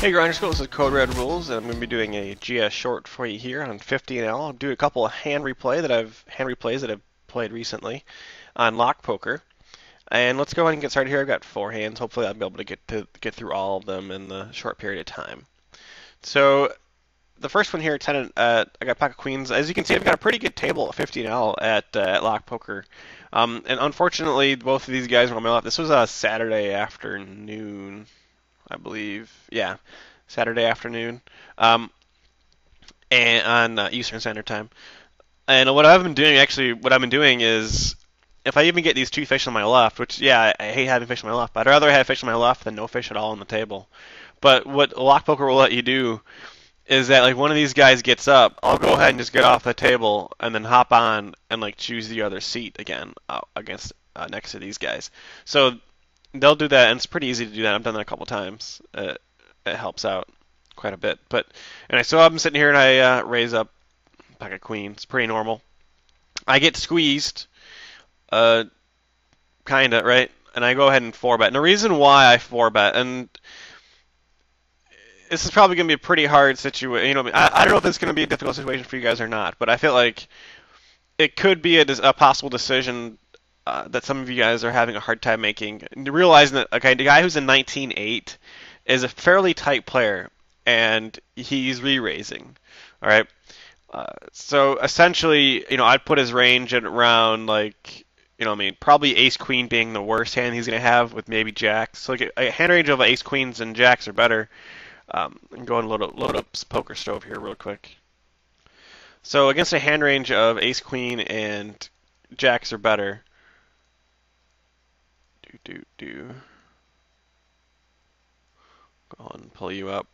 Hey Grinder School, this is CodeRed Rules, and I'm going to be doing a GS short for you here on 50L. I'll do a couple of hand replays that I've played recently on lock poker. And let's go ahead and get started here. I've got 4 hands. Hopefully I'll be able to get through all of them in the short period of time. So the first one here, I got pocket queens. As you can see, I've got a pretty good table at 50L at lock poker. And unfortunately, both of these guys were on my left. This was a Saturday afternoon, I believe. Yeah, Saturday afternoon, and on Eastern Standard Time. And what I've been doing is, if I even get these 2 fish on my left, which I hate having fish on my left, but I'd rather have fish on my left than no fish at all on the table. But what lock poker will let you do is that like one of these guys gets up, I'll go ahead and just get off the table and then hop on and like choose the other seat again against next to these guys. So they'll do that, and it's pretty easy to do that. I've done that a couple times. It helps out quite a bit. But anyway, so I'm sitting here and I raise up pocket queen. It's pretty normal. I get squeezed, kinda, right? And I go ahead and 4-bet. And the reason why I 4-bet, and this is probably going to be a pretty hard situation. You know, I don't know if it's going to be a difficult situation for you guys or not, but I feel like it could be a possible decision that some of you guys are having a hard time making. Realizing that, okay, the guy who's in 19-8 is a fairly tight player, and he's re-raising. All right. So essentially, you know, I'd put his range at around like, you know, I mean, probably ace queen being the worst hand he's going to have with maybe jacks. So like a hand range of ace queens and jacks are better. And go and load up poker stove here real quick. So against a hand range of ace queen and jacks are better. Go on and pull you up.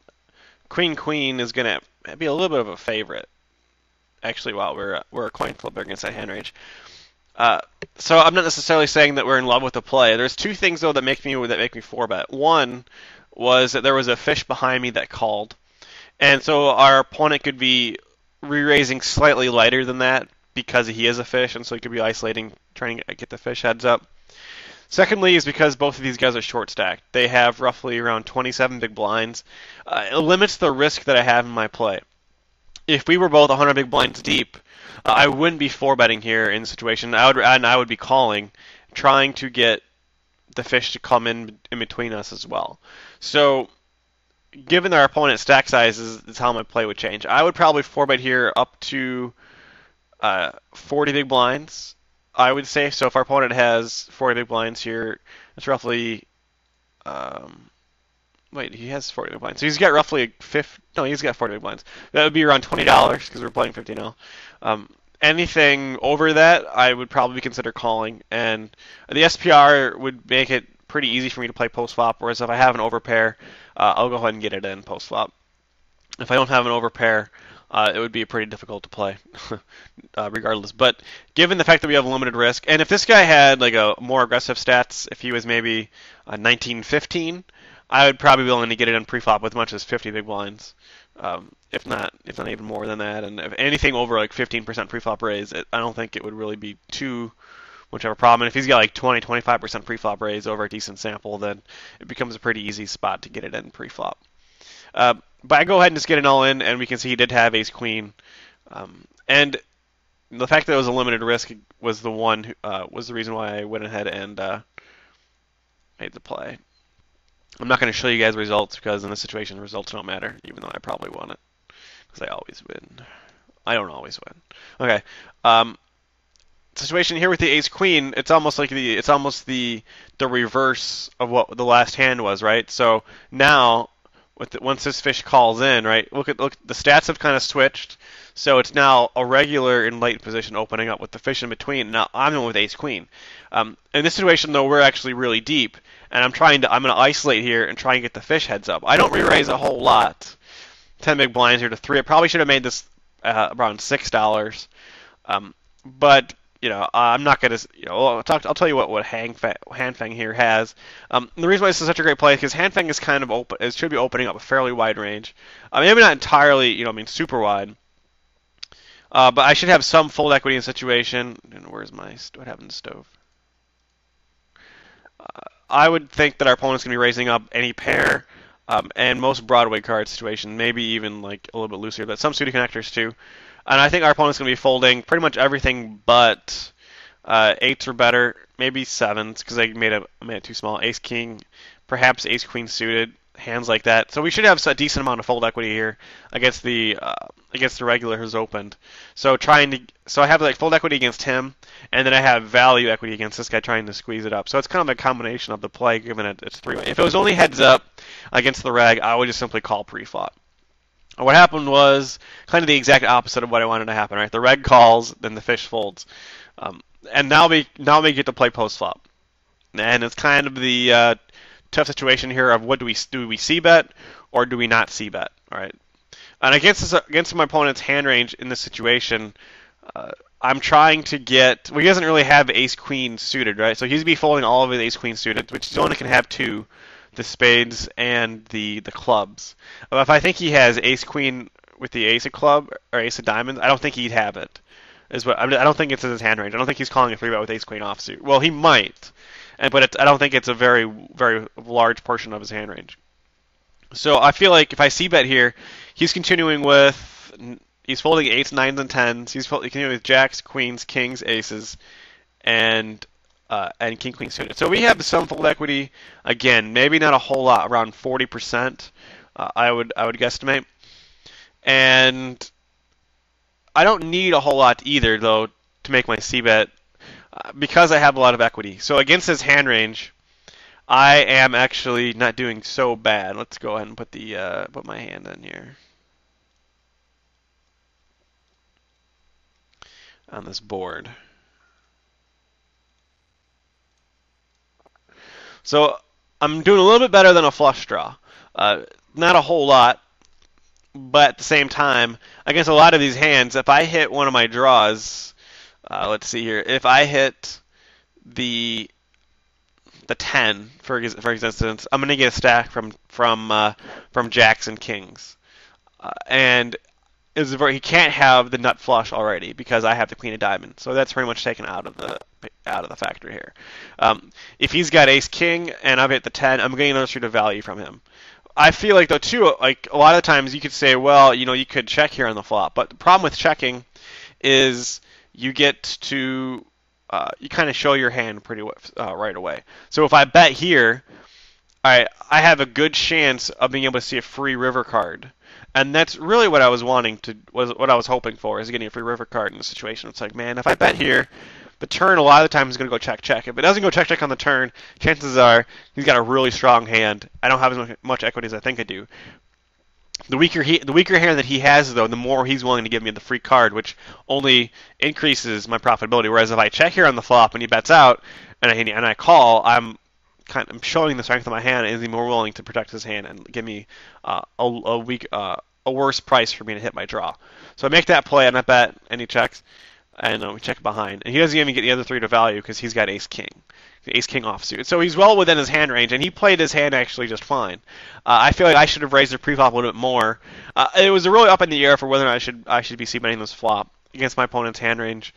Queen is gonna be a little bit of a favorite. Actually, while we're a coin flipper against that hand range. So I'm not necessarily saying that we're in love with the play. There's 2 things though that make me 4-bet. One was that there was a fish behind me that called, and so our opponent could be re-raising slightly lighter than that because he is a fish, and so he could be isolating, trying to get the fish heads up. Secondly is because both of these guys are short stacked. They have roughly around 27 big blinds. It limits the risk that I have in my play. If we were both 100 big blinds deep, I wouldn't be 4-betting here in the situation. I would be calling, trying to get the fish to come in between us as well. So, given our opponent's stack sizes, is how my play would change. I would probably 4-bet here up to 40 big blinds, I would say. So if our opponent has 40 big blinds here, it's roughly wait, he has 40 big blinds. So he's got roughly he's got 40 big blinds. That would be around $20 because we're playing 50 now. Anything over that, I would probably consider calling, and the SPR would make it pretty easy for me to play post-flop, whereas if I have an overpair, I'll go ahead and get it in post-flop. If I don't have an overpair, it would be pretty difficult to play, regardless. But given the fact that we have limited risk, and if this guy had like a more aggressive stats, if he was maybe 19-15, I would probably be willing to get it in pre-flop with as much as 50 big blinds. If not even more than that, and if anything over like 15% pre-flop raise, I don't think it would really be too much of a problem. And if he's got like 20-25% pre-flop raise over a decent sample, then it becomes a pretty easy spot to get it in pre-flop. But I go ahead and just get it all in, and we can see he did have ace queen, and the fact that it was a limited risk was the reason why I went ahead and made the play. I'm not going to show you guys results because in this situation the results don't matter, even though I probably won it because I always win. I don't always win. Okay. Situation here with the ace queen, it's almost the reverse of what the last hand was, right? So now once this fish calls in, right? Look, the stats have kind of switched. So it's now a regular in late position opening up with the fish in between. Now I'm the one with ace queen. In this situation though, we're actually really deep, and I'm going to isolate here and try and get the fish heads up. I don't re-raise a whole lot. 10 big blinds here to 3. I probably should have made this around $6. But you know, I'm not going to, you know, I'll tell you what Hanfeng here has. The reason why this is such a great play is because Hanfeng is kind of open. It should be opening up a fairly wide range. Maybe not entirely, you know, I mean super wide. But I should have some fold equity in the situation. And where's what happened to the stove? I would think that our opponent's going to be raising up any pair. and most Broadway card situation, maybe even like a little bit looser, but some suited connectors too. And I think our opponent's going to be folding pretty much everything but eights or better, maybe sevens because I made it too small. Ace king, perhaps ace queen suited, hands like that. So we should have a decent amount of fold equity here against the regular who's opened. So I have like fold equity against him, and then I have value equity against this guy trying to squeeze it up. So it's kind of a combination of the play, given it's three-way. If it was only heads up against the reg, I would just simply call pre-flop. What happened was kind of the exact opposite of what I wanted to happen. Right, the reg calls, then the fish folds, and now we get to play post flop, and it's kind of the tough situation here of what do we c bet or do we not c bet? All right, and against my opponent's hand range in this situation, I'm trying to get. Well, he doesn't really have ace queen suited, right? So he's be folding all of his ace queen suited, which only can have two. The spades and the clubs. If I think he has ace queen with the ace of club or ace of diamonds, I don't think he'd have it. I don't think it's in his hand range. I don't think he's calling a 3-bet with ace queen offsuit. Well, he might, but I don't think it's a very very large portion of his hand range. So I feel like if I c-bet here, he's continuing with he's folding eights, nines, and tens. He's continuing with jacks, queens, kings, aces, and king queen suited. So we have some fold equity. Again, maybe not a whole lot, around 40%. I would guesstimate. And I don't need a whole lot either, though, to make my c-bet because I have a lot of equity. So against his hand range, I am actually not doing so bad. Let's go ahead and put my hand in here on this board. So I'm doing a little bit better than a flush draw. Not a whole lot, but at the same time, against a lot of these hands, if I hit one of my draws, let's see here, if I hit the 10, for instance, I'm going to get a stack from jacks and kings, and he can't have the nut flush already because I have the queen of diamonds. So that's pretty much taken out of the factor here. If he's got ace king and I've hit the 10, I'm getting another street of value from him. I feel like though too, like a lot of times you could say, well, you could check here on the flop, but the problem with checking is you get to you kind of show your hand pretty right away. So if I bet here, I have a good chance of being able to see a free river card. And that's really what I was what I was hoping for, is getting a free river card in the situation. It's like, man, if I bet here, the turn a lot of the time is going to go check. If it doesn't go check on the turn, chances are he's got a really strong hand. I don't have as much equity as I think I do. The weaker hand that he has, though, the more he's willing to give me the free card, which only increases my profitability. Whereas if I check here on the flop and he bets out and I call, I'm showing the strength of my hand, and is he more willing to protect his hand and give me a worse price for me to hit my draw. So I make that play and I bet, and he checks, and we check behind. And he doesn't even get the other three to value because he's got ace king offsuit. So he's well within his hand range, and he played his hand actually just fine. I feel like I should have raised the pre-flop a little bit more. It was really up in the air for whether or not I should be c-betting this flop against my opponent's hand range.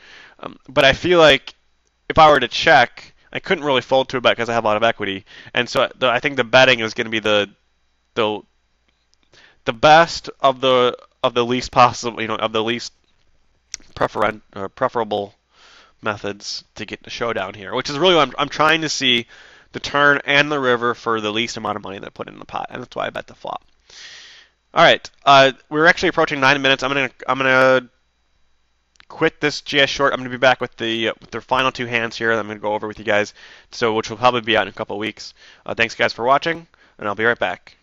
But I feel like if I were to check, I couldn't really fold to a bet because I have a lot of equity, and so I think the betting is going to be the best of the least possible, of the least preferable methods to get the showdown here, which is really what I'm trying to see the turn and the river for the least amount of money that I put in the pot, and that's why I bet the flop. All right, we're actually approaching 9 minutes. I'm gonna quit this GS short. I'm going to be back with their final two hands here that I'm going to go over with you guys, which will probably be out in a couple of weeks. Thanks, guys, for watching, and I'll be right back.